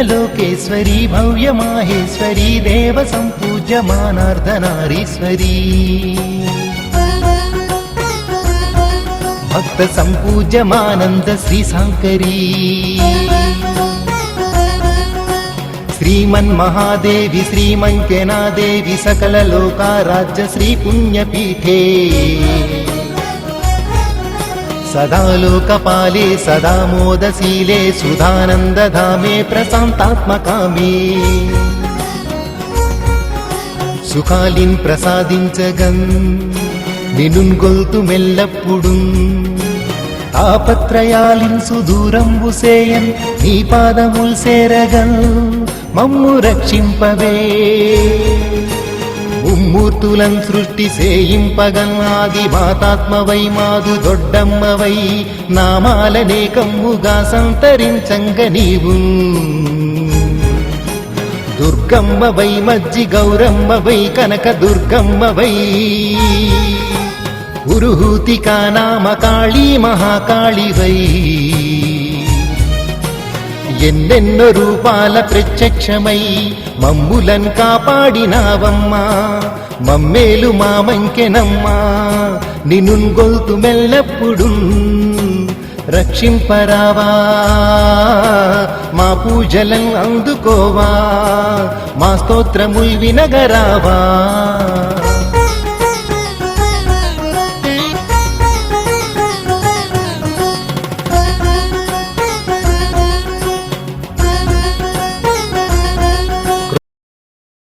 లోకేశ్వరీ భవ్య మాహేశ్వరీ దేవ సంపూజ్యమానార్ధనారీశ్వరీ భక్త సంపూజ్యమానంద శ్రీ సాంకరీ శ్రీమన్మహాదేవి శ్రీమంకెనాదేవి సకల లోకారాజ్య శ్రీ పుణ్యపీఠే సదా లోకపాలే సదా మోదశీలే సుధానందధామే ప్రశాంతాత్మకామే సుఖాలిన్ ప్రసాదించగన్ నినుగొల్తు మెల్లప్పుడు తాపత్రయాలిన్ సుదూరంబు సేయన్ నీ పాదముల్ సేరగన్ మమ్ము రక్షింపవే ముమ్మూర్తులన్ సృష్టి సేయింపగన్ ఆది మాతాత్మవై మాదు దొడ్డమ్మవై నామాలనేకమ్ముగా సంతరించంగ నీవు దుర్గమ్మవై మజ్జి గౌరమ్మవై కనక దుర్గమ్మవై పురుహూతికా నామ కాళీ మహాకాళివై ఎన్నెన్నో రూపాల ప్రత్యక్షమై మమ్ములన్ కాపాడినావమ్మా మమ్మేలు మా మంకెనమ్మా నినుగొల్తు మెల్లప్పుడు రక్షింపరావా మా పూజలను అందుకోవా మా స్తోత్రముల్ వినగరావా